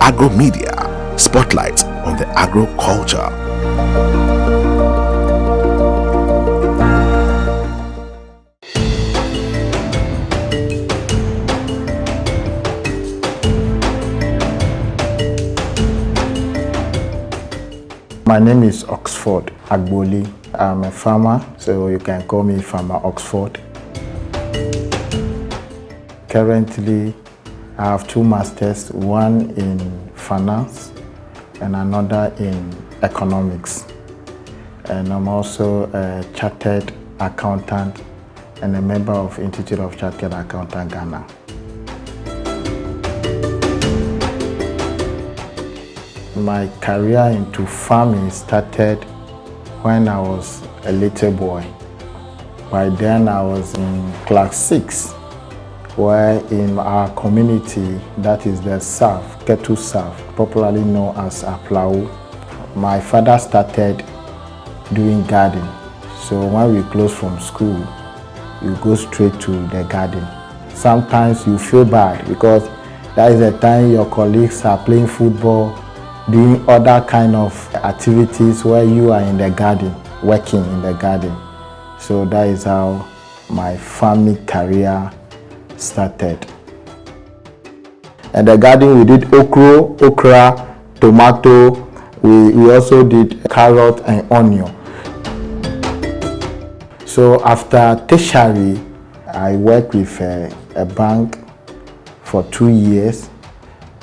AGROMEDIA, spotlight on the agriculture. My name is Oxford Abgoli. I'm a farmer, so you can call me Farmer Oxford. Currently, I have 2 masters, one in finance and another in economics. And I'm also a chartered accountant and a member of Institute of Chartered Accountant Ghana. My career into farming started when I was a little boy. By then I was in class 6, where in our community, that is the South, Ketu South, popularly known as Aplau, my father started doing garden. So when we close from school, you go straight to the garden. Sometimes you feel bad because that is the time your colleagues are playing football, doing other kind of activities where you are in the garden, working in the garden. So that is how my farming career started. And the garden, we did okra, tomato, we also did carrot and onion. So after tertiary, I worked with a bank for 2 years.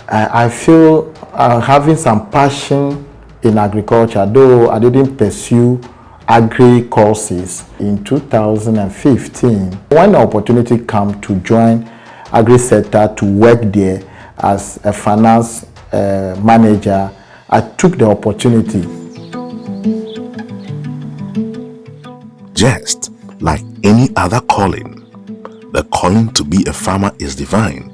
I feel having some passion in agriculture, though I didn't pursue agri courses. In 2015, when the opportunity came to join agri sector to work there as a finance manager, I took the opportunity. Just like any other calling, the calling to be a farmer is divine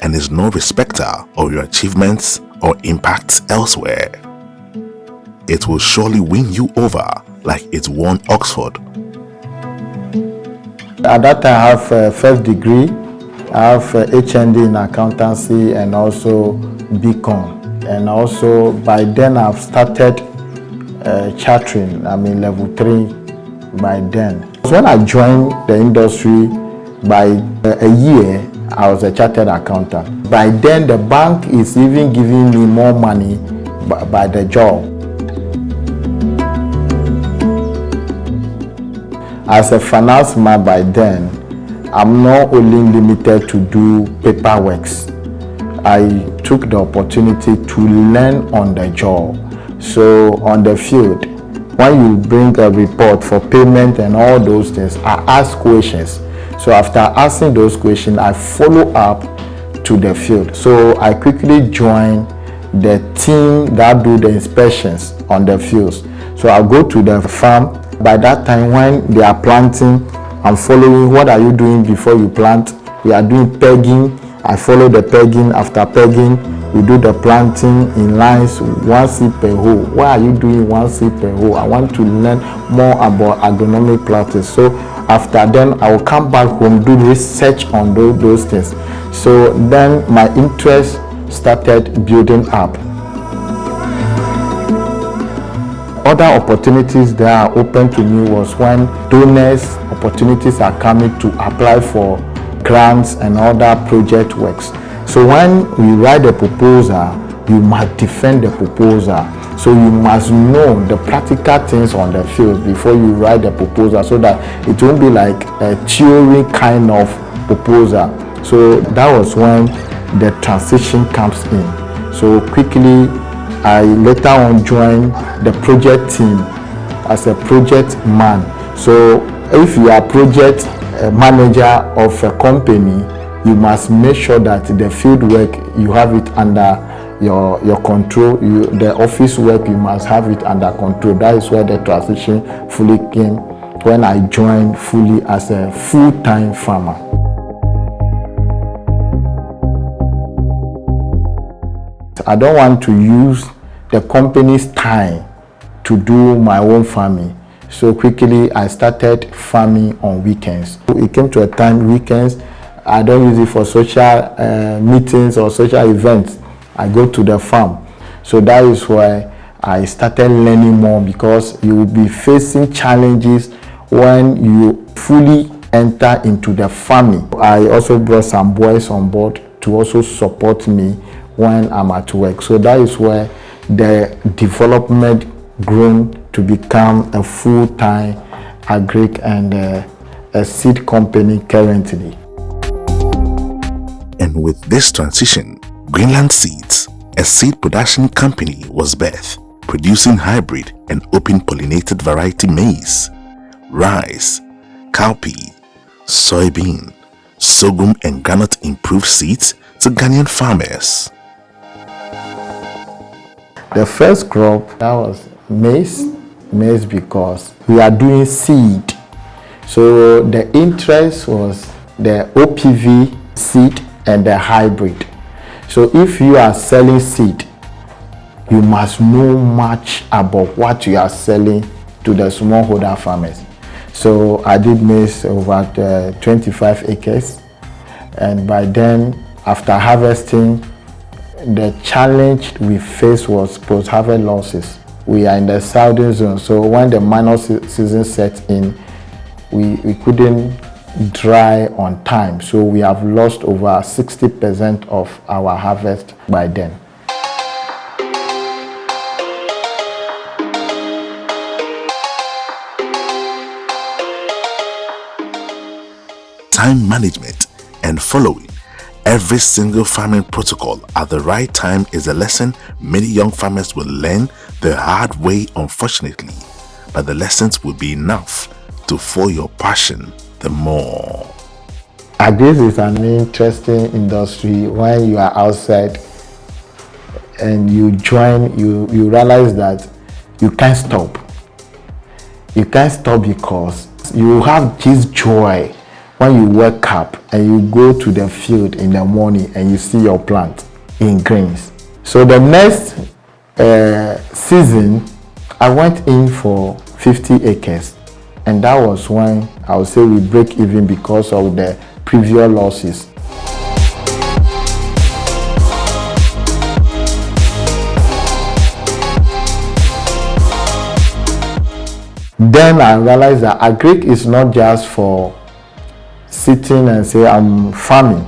and is no respecter of your achievements or impacts elsewhere. It will surely win you over like it won Oxford. At that time, I have a first degree, I have HND in accountancy and also BCom. And also by then I've started chartering, level 3 by then. When I joined the industry, by a year, I was a chartered accountant. By then, the bank is even giving me more money by the job. As a finance man by then, I'm not only limited to do paperwork. I took the opportunity to learn on the job. So on the field, when you bring a report for payment and all those things, I ask questions. So after asking those questions, I follow up to the field. So I quickly joined the team that do the inspections on the fields. So I'll go to the farm. By that time when they are planting, I'm following what are you doing before you plant. We are doing pegging. I follow the pegging. After pegging, we do the planting in lines, 1 seed per hole. Why are you doing 1 seed per hole? I want to learn more about agronomic practice. So after then, I will come back home, do research on those things. So then my interest started building up. Other opportunities that are open to me was when donors opportunities are coming to apply for grants and other project works. So when we write a proposal, you must defend the proposal. So you must know the practical things on the field before you write the proposal, so that it won't be like a theory kind of proposal. So that was when the transition comes in. So quickly, I later on joined the project team as a project man. So if you are project manager of a company, you must make sure that the field work, you have it under your control. The office work, you must have it under control. That is where the transition fully came when I joined fully as a full-time farmer. I don't want to use the company's time to do my own farming. So quickly I started farming on weekends. It came to a time weekends, I don't use it for social meetings or social events. I go to the farm. So that is why I started learning more, because you will be facing challenges when you fully enter into the farming. I also brought some boys on board to also support me when I'm at work. So that is where the development grown to become a full-time agric and a seed company currently. And with this transition, Greenland Seeds, a seed production company, was birthed, producing hybrid and open pollinated variety maize, rice, cowpea, soybean, sorghum and groundnut improved seeds to Ghanaian farmers. The first crop, that was maize because we are doing seed. So the interest was the OPV seed and the hybrid. So if you are selling seed, you must know much about what you are selling to the smallholder farmers. So I did maize over 25 acres, and by then, after harvesting, the challenge we faced was post-harvest losses. We are in the southern zone, so when the minor season set in, we couldn't dry on time, so we have lost over 60% of our harvest by then. Time management and following every single farming protocol at the right time is a lesson many young farmers will learn the hard way, unfortunately, but the lessons will be enough to fuel your passion the more. Agri is an interesting industry. When you are outside and you join, you realize that you can't stop. You can't stop because you have this joy when you wake up and you go to the field in the morning and you see your plant in greens. So the next season, I went in for 50 acres. And that was when I would say we break even because of the previous losses. Then I realized that agric is not just for sitting and say I'm farming,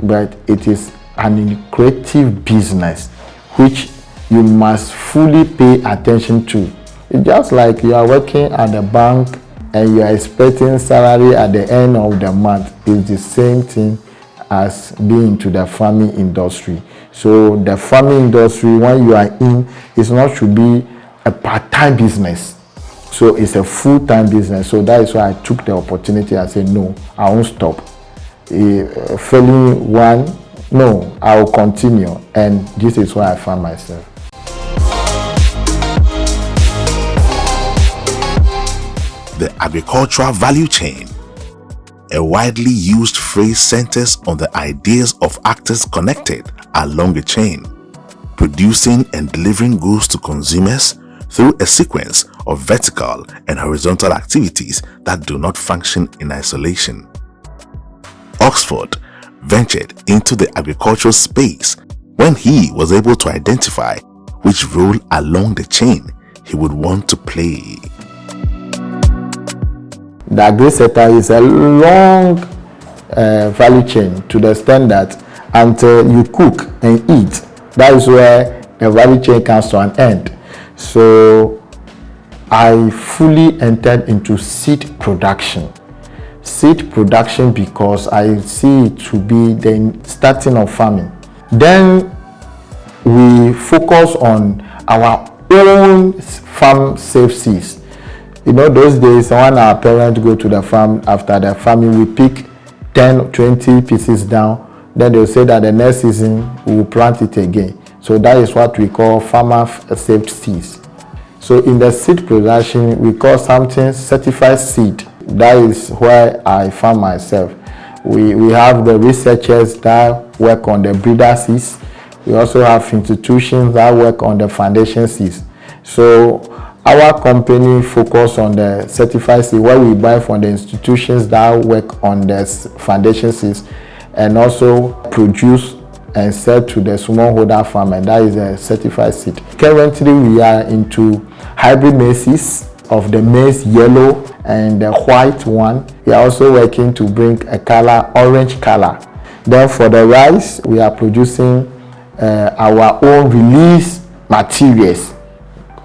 but it is an creative business which you must fully pay attention to. It's just like you are working at the bank and you are expecting salary at the end of the month. It's the same thing as being to the farming industry. So the farming industry, when you are in, it's not should be a part-time business. So it's a full-time business. So that is why I took the opportunity and said, no, I won't stop. Failing one, no, I will continue. And this is where I found myself. The agricultural value chain, a widely used phrase, centers on the ideas of actors connected along a chain, producing and delivering goods to consumers through a sequence of vertical and horizontal activities that do not function in isolation. Oxford ventured into the agricultural space when he was able to identify which role along the chain he would want to play. The agri sector is a long value chain to the extent that until you cook and eat, that is where the value chain comes to an end. So I fully entered into seed production. Seed production because I see it to be the starting of farming. Then we focus on our own farm safe seeds. You know, those days when our parents go to the farm after the farming, we pick 10, 20 pieces down. Then they'll say that the next season we will plant it again. So that is what we call farmer safe seeds. So in the seed production, we call something certified seed. That is where I found myself. We have the researchers that work on the breeder seeds. We also have institutions that work on the foundation seeds. So our company focus on the certified seed, where we buy from the institutions that work on the foundation seeds and also produce and sell to the smallholder farmer. That is a certified seed. Currently, we are into hybrid maize of the maize yellow and the white one. We are also working to bring a color, orange color. Then for the rice, we are producing our own release materials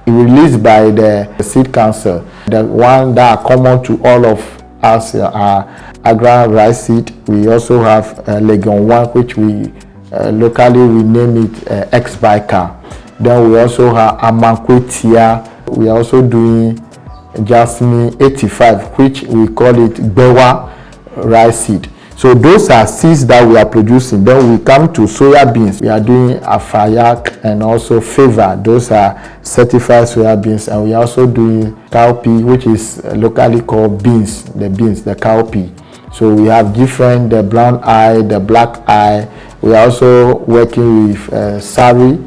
released by the seed council. The one that are common to all of us are rice seed. We also have Legion 1, which we locally we name it X-Biker. Then we also have Amankwetia. We are also doing Jasmine 85, which we call it Bewa rice seed. So those are seeds that we are producing. Then we come to soya beans. We are doing Afayak and also Favor. Those are certified soya beans. And we are also doing cowpea, which is locally called beans, the cowpea. So we have different, the brown eye, the black eye. We are also working with Sari,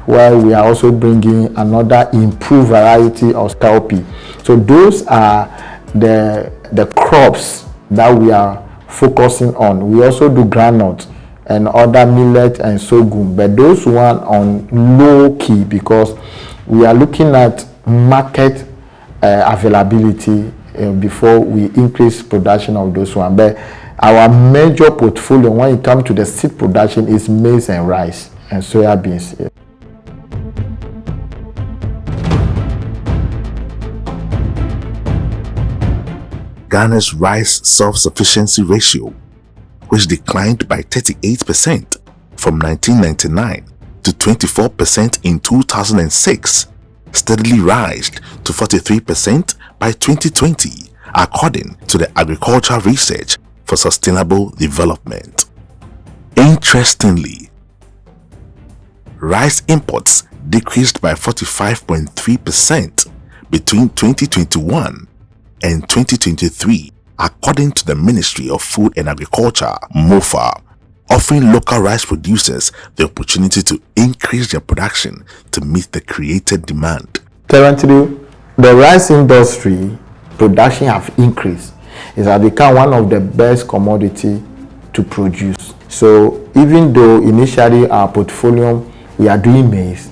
where we are also bringing another improved variety of cowpea. So those are the crops that we are focusing on. We also do groundnut and other millet and sorghum, but those one on low key because we are looking at market availability before we increase production of those one. But our major portfolio when it comes to the seed production is maize and rice and soya beans. Ghana's rice self-sufficiency ratio, which declined by 38% from 1999 to 24% in 2006, steadily rised to 43% by 2020, according to the Agricultural Research for Sustainable Development. Interestingly, rice imports decreased by 45.3% between 2021 and 2023, according to the Ministry of Food and Agriculture, MOFA, offering local rice producers the opportunity to increase their production to meet the created demand. Currently, the rice industry production have increased. It has become one of the best commodity to produce. So even though initially our portfolio we are doing maize,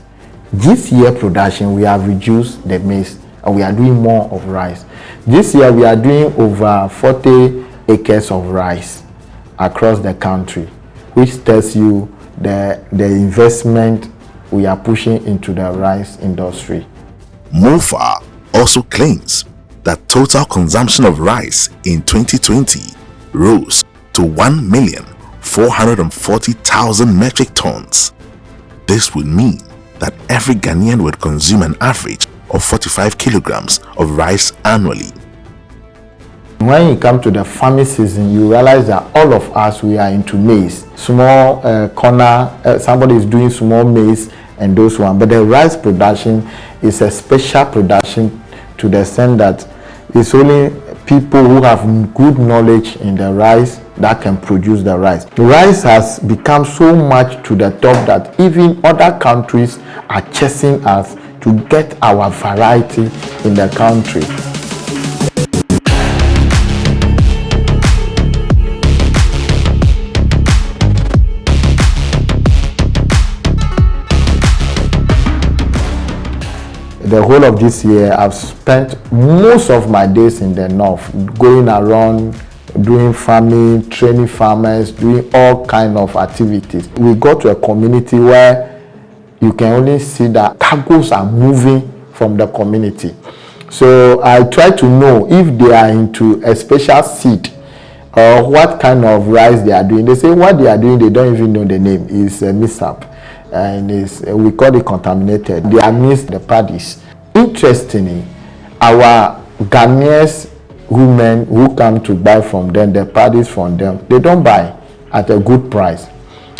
this year production we have reduced the maize and we are doing more of rice. This year we are doing over 40 acres of rice across the country, which tells you the investment we are pushing into the rice industry. MOFA also claims that total consumption of rice in 2020 rose to 1,440,000 metric tons. This would mean that every Ghanaian would consume an average of 45 kilograms of rice annually. When you come to the farming season, you realize that all of us, we are into maize. Small corner, somebody is doing small maize and those one. But the rice production is a special production to the extent that it's only people who have good knowledge in the rice that can produce the rice. The rice has become so much to the top that even other countries are chasing us to get our variety in the country. The whole of this year, I've spent most of my days in the north, going around, doing farming, training farmers, doing all kind of activities. We go to a community where you can only see that cargoes are moving from the community. So I try to know if they are into a special seed or what kind of rice they are doing. They say what they are doing, they don't even know the name. It's a mishap. And we call it contaminated. They are missed the paddies. Interestingly, our Ghanaians women who come to buy from them, the paddies from them, they don't buy at a good price.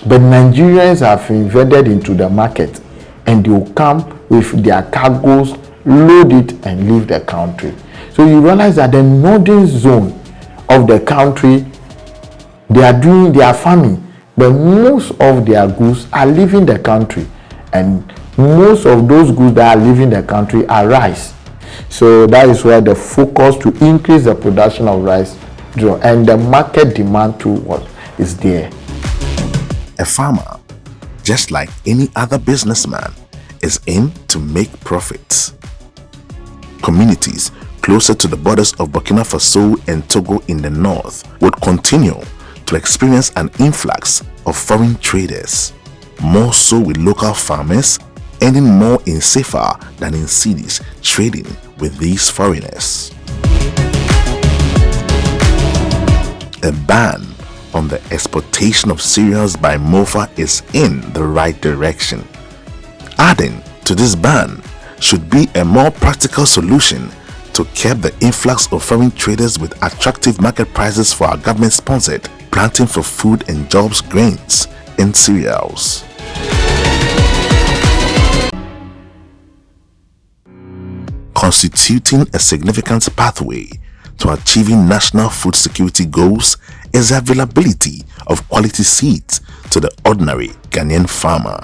But Nigerians have invaded into the market and they will come with their cargoes, load it and leave the country. So you realize that the northern zone of the country, they are farming, but most of their goods are leaving the country, and most of those goods that are leaving the country are rice. So that is why the focus to increase the production of rice and the market demand too is there. A farmer just like any other businessman, is in to make profits. Communities closer to the borders of Burkina Faso and Togo in the north would continue to experience an influx of foreign traders, more so with local farmers earning more in CFA than in cedis trading with these foreigners. A ban on the exportation of cereals by MOFA is in the right direction. Adding to this ban should be a more practical solution to curb the influx of foreign traders with attractive market prices for our government-sponsored planting for food and jobs grains and cereals. Constituting a significant pathway to achieving national food security goals is the availability of quality seeds to the ordinary Ghanaian farmer.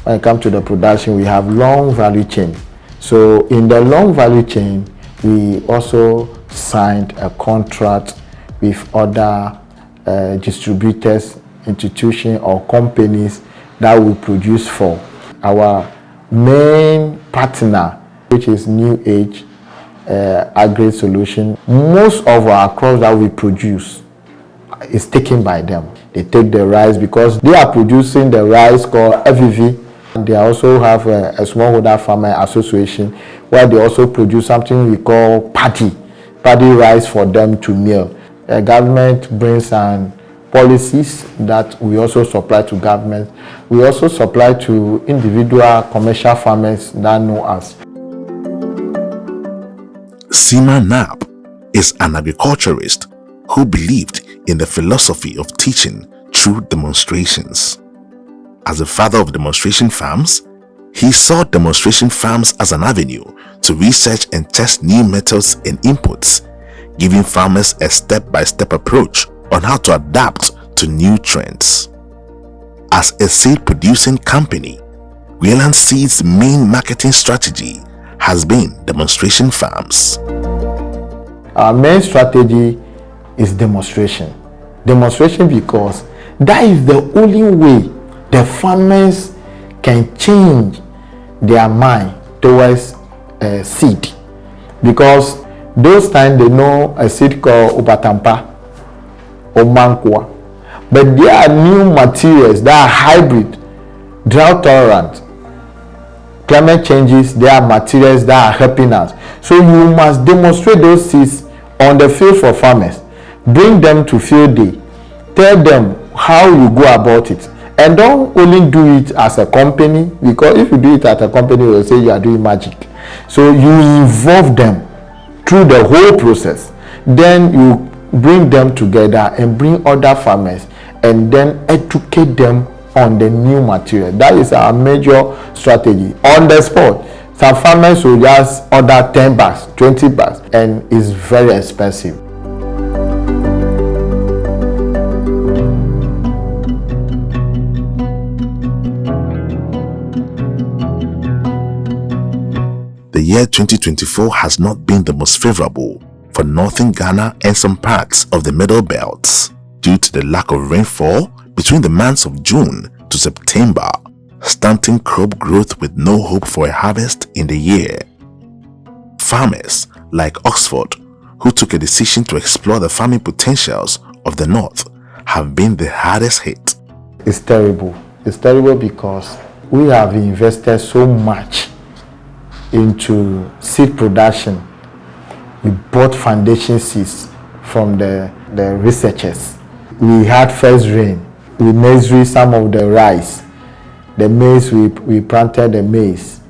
When it comes to the production, we have long value chain. So in the long value chain, we also signed a contract with other distributors, institutions or companies that we produce for. Our main partner, which is New Age Agri Solution, most of our crops that we produce is taken by them. They take the rice because they are producing the rice called FVV. They also have a smallholder farmer association where they also produce something we call paddy rice for them to mill. The government brings an policies that we also supply to government. We also supply to individual commercial farmers that know us. Sima Nab is an agriculturist who believed in the philosophy of teaching through demonstrations. As a father of demonstration farms, he saw demonstration farms as an avenue to research and test new methods and inputs, giving farmers a step-by-step approach on how to adapt to new trends. As a seed-producing company, Wayland Seeds' main marketing strategy has been demonstration farms. Our main strategy is demonstration. Demonstration because that is the only way the farmers can change their mind towards a seed. Because those times they know a seed called Ubatampa or Mankwa. But there are new materials that are hybrid, drought tolerant. Climate changes, there are materials that are helping us. So you must demonstrate those seeds on the field for farmers. Bring them to field day. Tell them how you go about it. And don't only do it as a company, because if you do it as a company, they will say you are doing magic. So you involve them through the whole process. Then you bring them together and bring other farmers and then educate them on the new material. That is our major strategy. On the spot, some farmers will just order 10 bags, 20 bags, and it's very expensive. The year 2024 has not been the most favorable for northern Ghana and some parts of the middle belts due to the lack of rainfall between the months of June to September, stunting crop growth with no hope for a harvest in the year. Farmers like Oxford, who took a decision to explore the farming potentials of the north, have been the hardest hit. It's terrible. It's terrible because we have invested so much into seed production. We bought foundation seeds from the researchers. We had first rain. We nursery some of the rice. The maize, we planted the maize.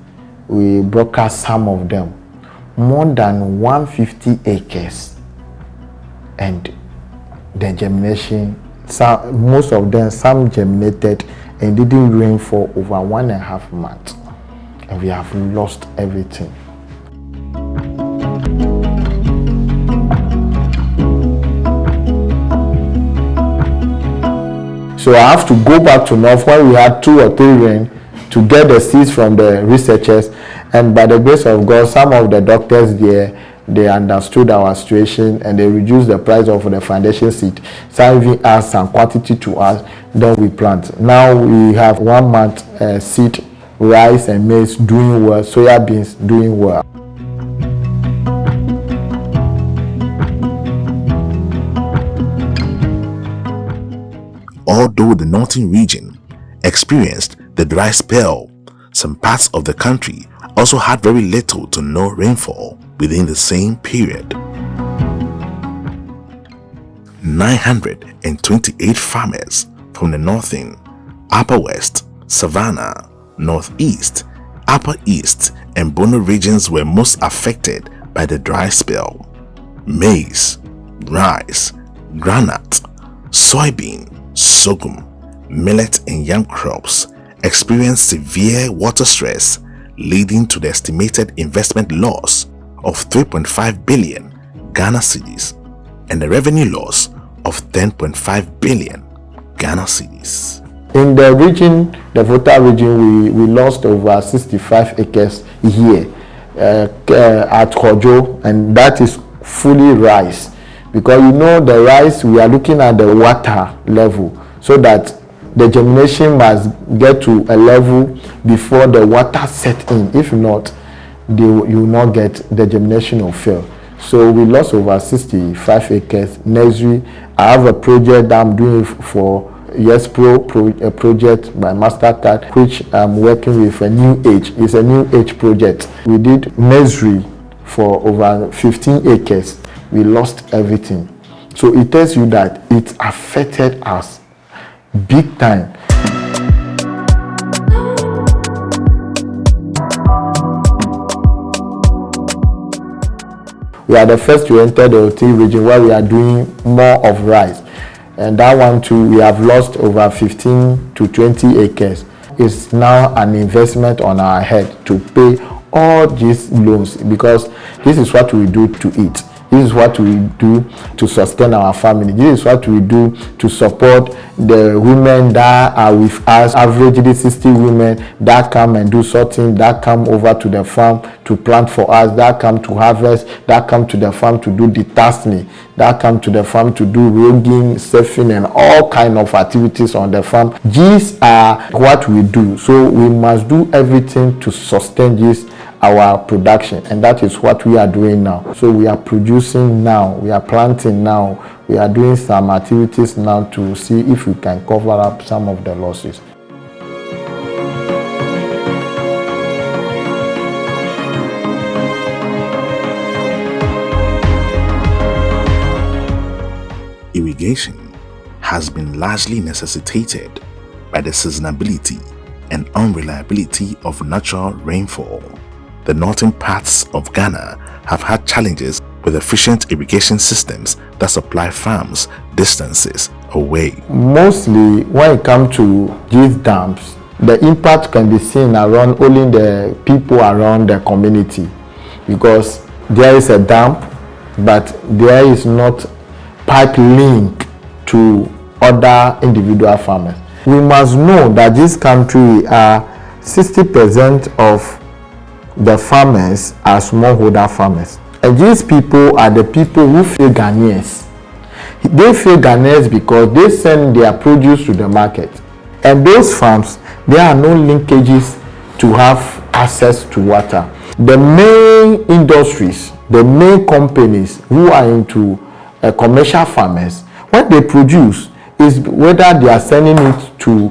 We broadcast some of them. More than 150 acres. And the germination, most of them, some germinated and didn't rain for over 1.5 months. And we have lost everything. So I have to go back to north when we had 2 or 3 rain to get the seeds from the researchers, and by the grace of God, some of the doctors there they understood our situation and they reduced the price of the foundation seed. Some even asked some quantity to us, then we plant. Now we have 1 month seed, rice and maize doing well, soya beans doing well. Although the northern region experienced the dry spell, some parts of the country also had very little to no rainfall within the same period. 928 farmers from the northern, upper west, savannah, northeast, upper east, and Bono regions were most affected by the dry spell. Maize, rice, groundnut, soybean, sorghum, millet, and yam crops experienced severe water stress, leading to the estimated investment loss of 3.5 billion Ghana cedis and the revenue loss of 10.5 billion Ghana cedis. In the region, the Volta region, we lost over 65 acres here at Kojo, and that is fully rice. Because you know the rice, we are looking at the water level, so that the germination must get to a level before the water set in. If not, you will not get the germination will fail. So we lost over 65 acres. Nursery, I have a project that I'm doing for a project by Mastercard, which I'm working with a new age. It's a new age project. We did nursery for over 15 acres. We lost everything. So it tells you that it affected us big time. We are the first to enter the OT region where we are doing more of rice. And that one too, we have lost over 15 to 20 acres. It's now an investment on our head to pay all these loans, because this is what we do to eat. This is what we do to sustain our family. This is what we do to support the women that are with us, averagely 60 women that come and do sorting, that come over to the farm to plant for us, that come to harvest, that come to the farm to do detasseling, that come to the farm to do rigging, surfing, and all kind of activities on the farm. These are what we do. So we must do everything to sustain this our production, and that is what we are doing now. So we are producing now, we are planting now, we are doing some activities now to see if we can cover up some of the losses. Irrigation has been largely necessitated by the seasonability and unreliability of natural rainfall. The northern parts of Ghana have had challenges with efficient irrigation systems that supply farms distances away. Mostly when it comes to these dams, the impact can be seen around only the people around the community, because there is a dam, but there is not pipe link to other individual farmers. We must know that this country 60% of the farmers are smallholder farmers, and these people are the people who feel Ghanaians. They feel Ghanaians because they send their produce to the market, and those farms, there are no linkages to have access to water. The main industries, the main companies who are into commercial farmers, what they produce is whether they are sending it to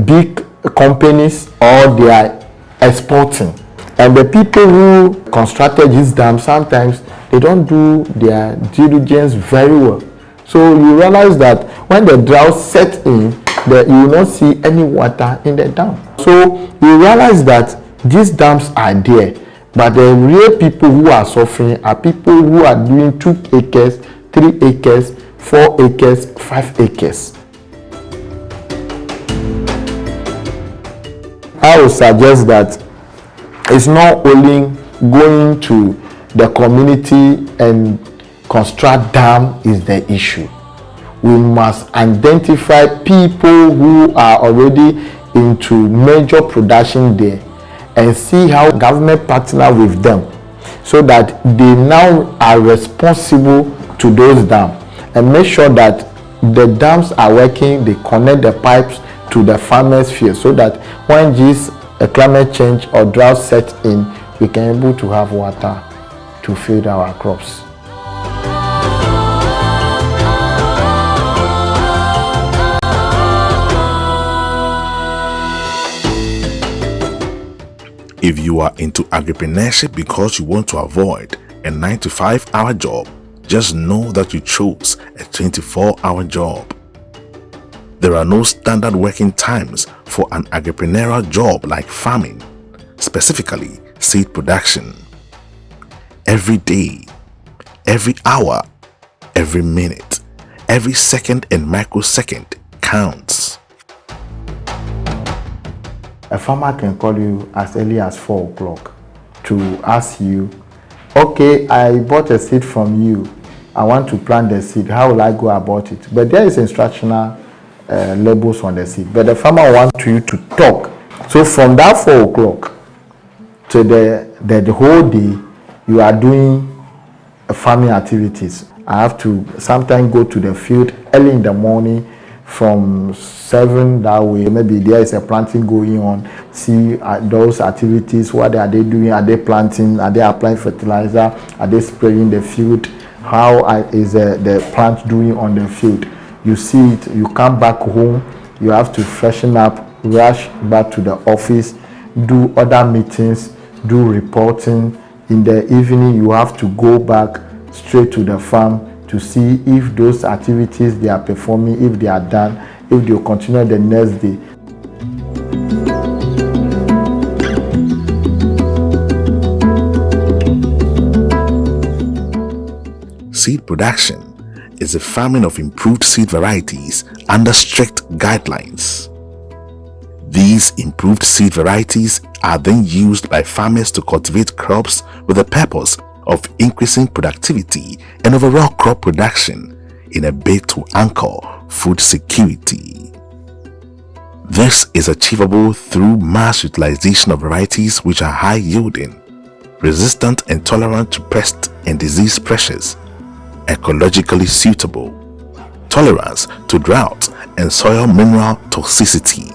big companies or they are exporting. And the people who constructed this dam, sometimes they don't do their due diligence very well. So you realize that when the drought sets in, you will not see any water in the dam. So you realize that these dams are there, but the real people who are suffering are people who are doing 2 acres, 3 acres, 4 acres, 5 acres. I would suggest that it's not only going to the community and construct dam is the issue. We must identify people who are already into major production there and see how government partner with them so that they now are responsible to those dams, and make sure that the dams are working. They connect the pipes to the farmers' field, so that when this climate change or drought sets in, we can able to have water to feed our crops. If you are into agripreneurship because you want to avoid a 9-to-5 hour job, just know that you chose a 24-hour job. There are no standard working times for an agripreneurial job like farming, specifically seed production. Every day, every hour, every minute, every second and microsecond counts. A farmer can call you as early as 4 o'clock to ask you, okay, I bought a seed from you. I want to plant the seed. How will I go about it? But there is instructional labels on the seed. But the farmer wants you to talk. So from that 4 o'clock to the whole day, you are doing farming activities. I have to sometimes go to the field early in the morning from 7 that way. Maybe there is a planting going on. See those activities. What are they doing? Are they planting? Are they applying fertilizer? Are they spraying the field? How is the plant doing on the field? You see it. You come back home. You have to freshen up, rush back to the office, do other meetings, do reporting. In the evening, you have to go back straight to the farm to see if those activities they are performing, if they are done, if they will continue the next day. Seed production is the farming of improved seed varieties under strict guidelines. These improved seed varieties are then used by farmers to cultivate crops with the purpose of increasing productivity and overall crop production in a bid to anchor food security. This is achievable through mass utilization of varieties which are high yielding, resistant and tolerant to pest and disease pressures, ecologically suitable, tolerance to drought and soil mineral toxicity.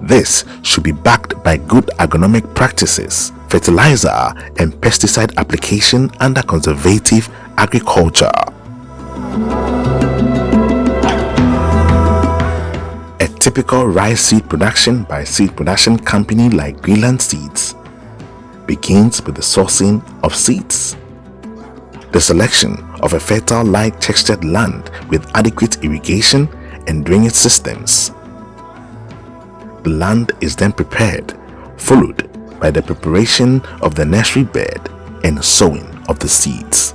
This should be backed by good agronomic practices, fertilizer and pesticide application under conservative agriculture. A typical rice seed production by a seed production company like Greenland Seeds begins with the sourcing of seeds, the selection of a fertile light textured land with adequate irrigation and drainage systems. The land is then prepared, followed by the preparation of the nursery bed and sowing of the seeds.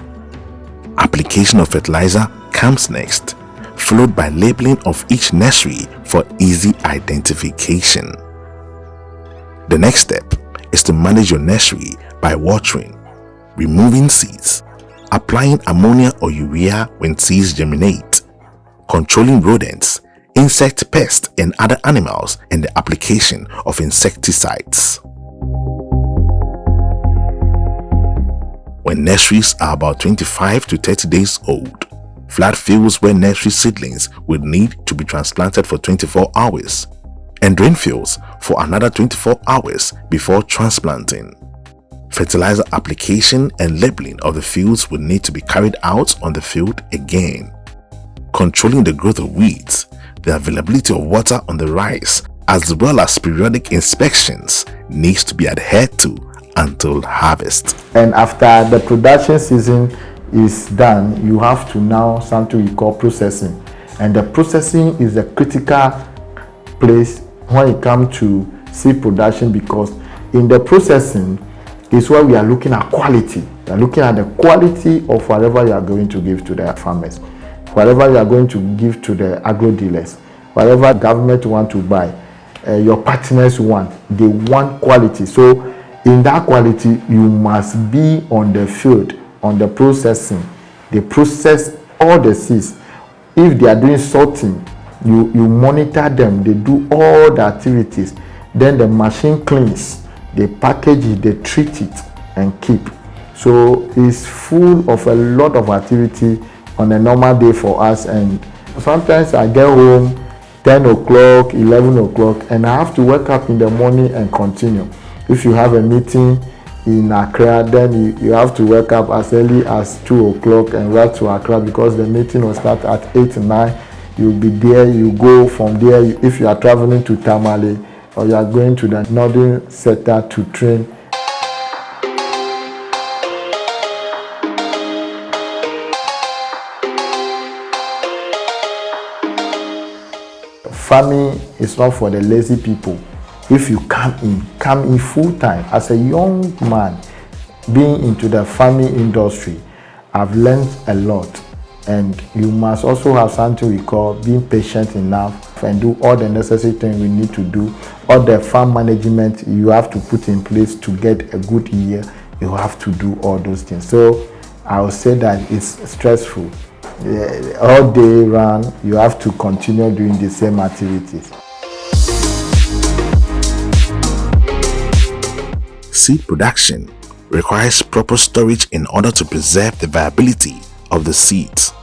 Application of fertilizer comes next, followed by labeling of each nursery for easy identification. The next step is to manage your nursery by watering, removing seeds, applying ammonia or urea when seeds germinate, controlling rodents, insect pests and other animals, and the application of insecticides. When nurseries are about 25 to 30 days old, flat fields where nursery seedlings would need to be transplanted for 24 hours, and drain fields for another 24 hours before transplanting. Fertilizer application and labeling of the fields would need to be carried out on the field again. Controlling the growth of weeds, the availability of water on the rice, as well as periodic inspections needs to be adhered to until harvest. And after the production season is done, you have to now something we call processing. And the processing is a critical place when it comes to seed production, because in the processing is where we are looking at quality. We are looking at the quality of whatever you are going to give to the farmers, whatever you are going to give to the agro dealers, whatever government want to buy, your partners want. They want quality. So in that quality, you must be on the field, on the processing. They process all the seeds. If they are doing sorting, you monitor them. They do all the activities. Then the machine cleans. They package it, they treat it, and keep. So it's full of a lot of activity on a normal day for us, and sometimes I get home 10 o'clock, 11 o'clock, and I have to wake up in the morning and continue. If you have a meeting in Accra, then you have to wake up as early as 2 o'clock and ride to Accra, because the meeting will start at 8 9. You'll be there, you go from there. If you are traveling to Tamale or you are going to the northern sector to train. Farming is not for the lazy people. If you come in full time. As a young man being into the farming industry, I've learned a lot, and you must also have something we call being patient enough and do all the necessary things we need to do. All the farm management you have to put in place to get a good year, you have to do all those things. So I would say that it's stressful. All day round, you have to continue doing the same activities. Seed production requires proper storage in order to preserve the viability of the seeds.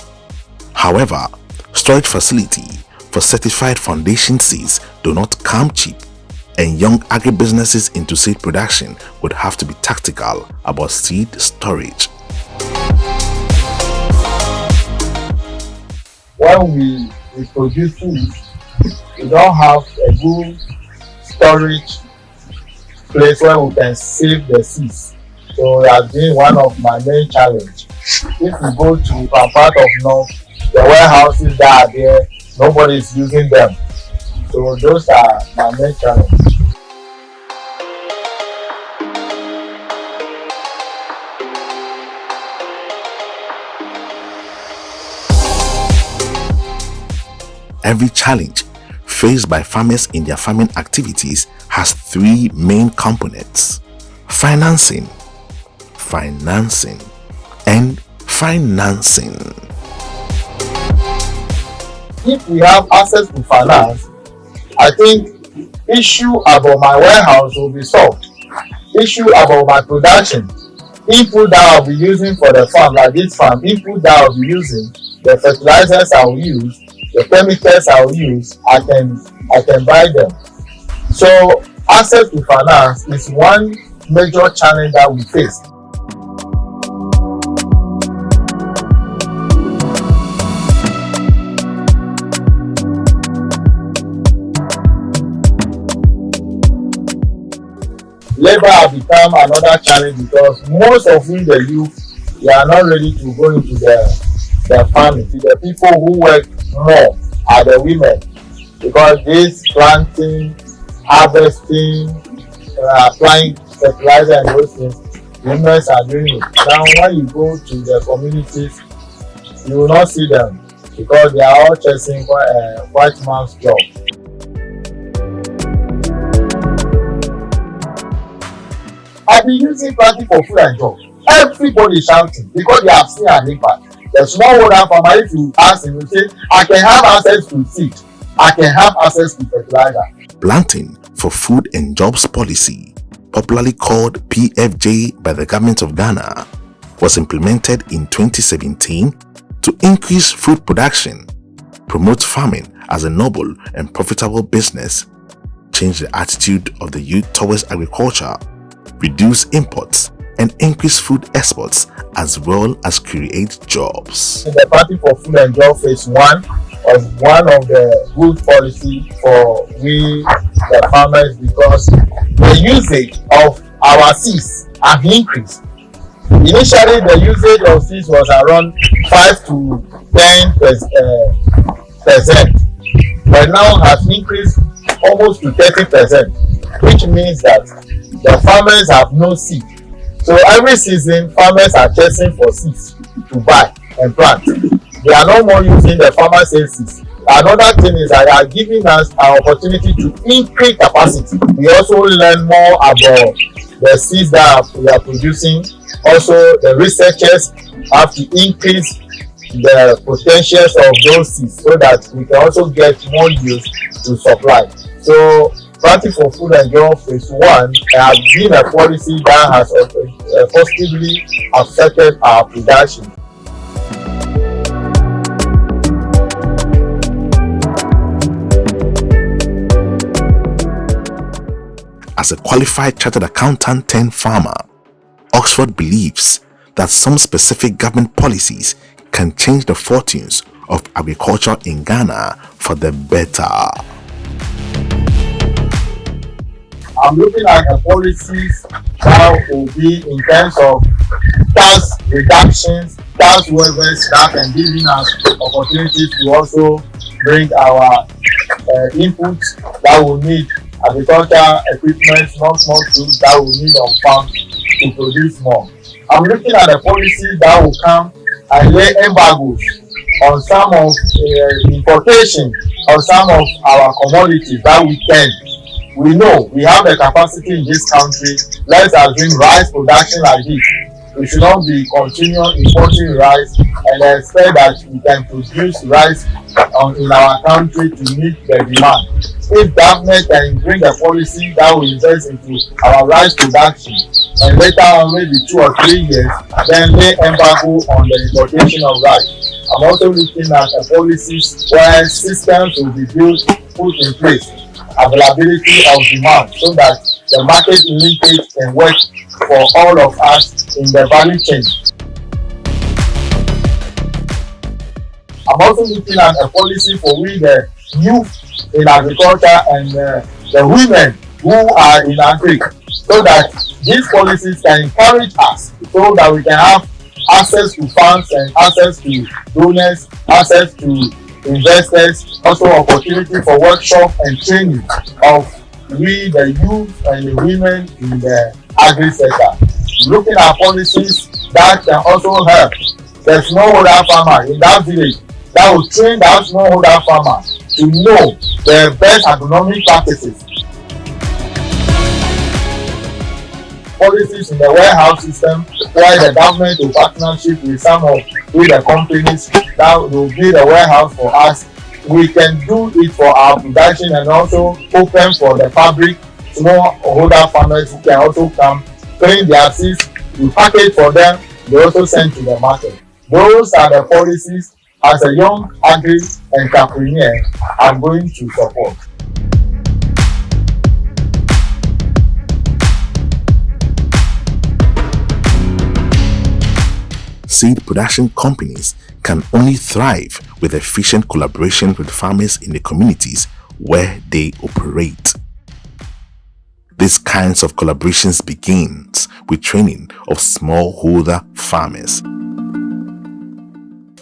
However, storage facility for certified foundation seeds do not come cheap, and young agribusinesses into seed production would have to be tactical about seed storage. When we produce food, we don't have a good storage place where we can save the seeds. So it has been one of my main challenge. If you go to some part of North, the warehouses that are there, nobody is using them. So those are my main challenge. Every challenge faced by farmers in their farming activities has three main components: financing, and financing. If we have access to finance, I think issue about my warehouse will be solved. Issue about my production, input that I'll be using for the farm, like this farm, input that I'll be using, the fertilizers I will use, the chemicals I will use, I can buy them. So access to finance is one major challenge that we face. Labor has become another challenge because most of the youth, they are not ready to go into the farming. The people who work more are the women, because this planting, harvesting, applying fertilizer and those things, women are doing it. Now when you go to the communities, you will not see them because they are all chasing white man's job. I've been using planting for food and job. Everybody is shouting because they have seen an impact. The smallholder farmer, if you ask him, will say, I can have access to seed, I can have access to fertilizer. Planting for Food and Jobs Policy, popularly called PFJ by the government of Ghana, was implemented in 2017 to increase food production, promote farming as a noble and profitable business, change the attitude of the youth towards agriculture, reduce imports, and increase food exports, as well as create jobs. The Party for Food and Job Phase 1 was one of the good policy for we, the farmers, because the usage of our seeds have increased. Initially, the usage of seeds was around 5 to 10%, but now has increased almost to 30%, which means that the farmers have no seed. So every season, farmers are chasing for seeds to buy and plant. They are no more using the farmer sales seeds. Another thing is that they are giving us an opportunity to increase capacity. We also learn more about the seeds that we are producing. Also, the researchers have to increase the potentials of those seeds so that we can also get more use to supply. So Planting for Food and Growth Phase 1 has been a policy that has positively affected our production. As a qualified chartered accountant turned farmer, Oxford believes that some specific government policies can change the fortunes of agriculture in Ghana for the better. I'm looking at the policies that will be in terms of tax reductions, tax waivers that can give us opportunities to also bring our inputs that we need, agricultural equipment, small tools that we need on farm to produce more. I'm looking at the policy that will come and lay embargoes on some of importation of some of our commodities that we know we have the capacity in this country. Let's assume rice production like this. We should not be continuing importing rice and expect that we can produce rice in our country to meet the demand. If government can bring a policy that will invest into our rice production and later on maybe 2 or 3 years, then lay embargo on the importation of rice. I'm also looking at a policies where systems will be put in place, availability of demand, so that the market linkage can work for all of us in the value chain. I'm also looking at a policy for the youth in agriculture and the women who are in agri, so that these policies can encourage us so that we can have access to funds and access to donors, access to investors, also opportunity for workshop and training of the youth and the women in the agri sector. Looking at policies that can also help the smallholder farmer in that village, that will train that smallholder farmer to know the best agronomic practices. Policies in the warehouse system where the government will partnership with some of the companies that will build a warehouse for us. We can do it for our production and also open for the fabric smallholder farmers who can also come, clean their seeds, we package for them, they also send to the market. Those are the policies as a young agri-entrepreneur I'm going to support. Seed production companies can only thrive with efficient collaboration with farmers in the communities where they operate. These kinds of collaborations begins with training of smallholder farmers.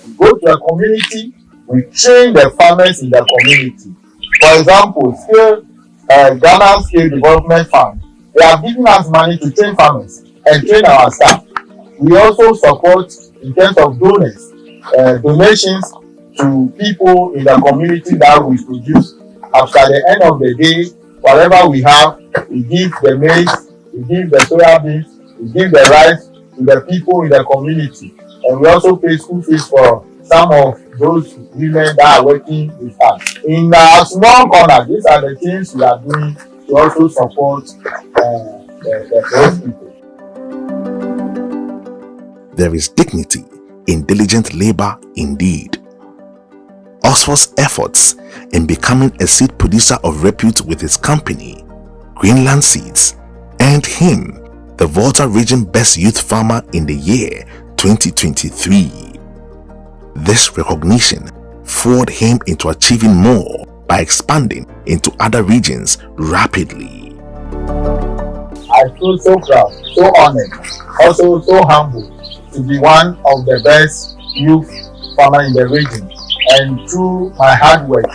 We go to a community, we train the farmers in the community. For example, Ghana Scale Development Fund, they have given us money to train farmers and train our staff. We also support in terms of donors, donations to people in the community that we produce. After the end of the day, whatever we have, we give the maize, we give the soyabeans, we give the rice to the people in the community. And we also pay school fees for some of those women that are working with us. In our small corner, these are the things we are doing to also support those people. There is dignity in diligent labor indeed. Oxford's efforts in becoming a seed producer of repute with his company, Greenland Seeds, earned him the Volta Region Best Youth Farmer in the year 2023. This recognition fueled him into achieving more by expanding into other regions rapidly. I feel so proud, so honored, also so humble to be one of the best youth farmers in the region. And through my hard work,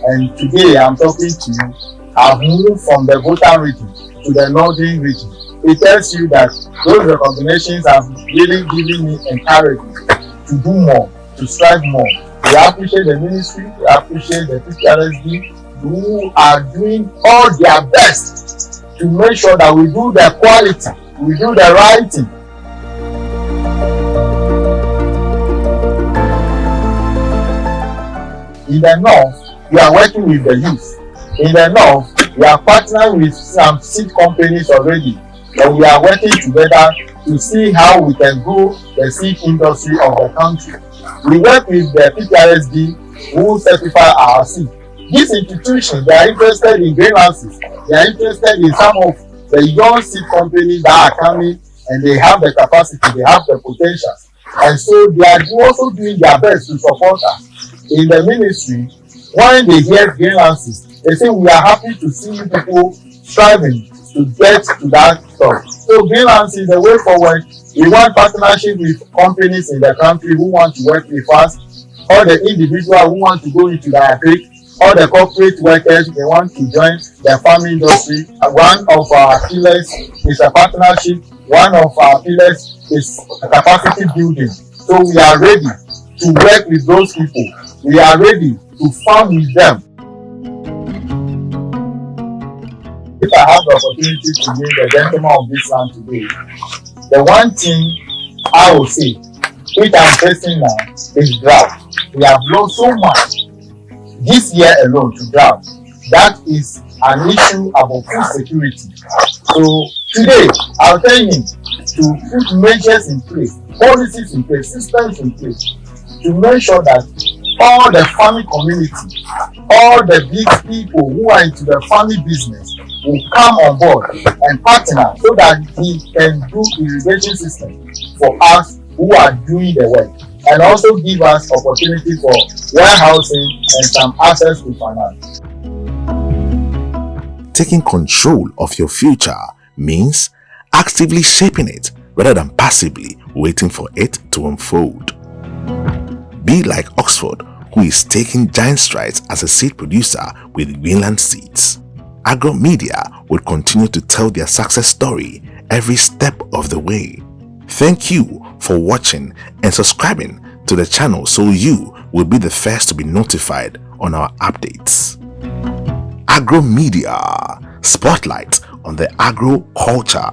and today I'm talking to you, I've moved from the Volta region to the northern region. It tells you that those recognitions have really given me encouragement to do more, to strive more. We appreciate the ministry, we appreciate the PPRSD who are doing all their best to make sure that we do the quality, we do the right thing. In the north, we are working with the youth. In the north, We are partnering with some seed companies already, and we are working together to see how we can grow the seed industry of the country. We work with the PPRSD who certify our seed. These institutions, they are interested in greenhouses. They are interested in some of the young seed companies that are coming, and they have the capacity, they have the potential. And so they are also doing their best to support us. In the ministry, when they hear greenhouses, they say we are happy to see people striving to get to that stuff. So greenhouse is the way forward. We want partnership with companies in the country who want to work with us, all the individuals who want to go into the agric, all the corporate workers, they want to join the farming industry. One of our pillars is a partnership. One of our pillars is capacity building. So we are ready to work with those people. We are ready to farm with them. If I have the opportunity to meet the gentleman of this land today, the one thing I will say, which I'm facing now, is drought. We have lost so much this year alone to drought. That is an issue about food security. So today, I'll tell him to put measures in place, policies in place, systems in place, to make sure that all the farming community, all the big people who are into the farming business will come on board and partner so that he can do irrigation system for us who are doing the work, and also give us opportunity for warehousing and some access to finance. Taking control of your future means actively shaping it rather than passively waiting for it to unfold. Be like Oxford, who is taking giant strides as a seed producer with Greenland seeds. AGROMEDIA will continue to tell their success story every step of the way. Thank you for watching and subscribing to the channel so you will be the first to be notified on our updates. AGROMEDIA, spotlight on the agro culture.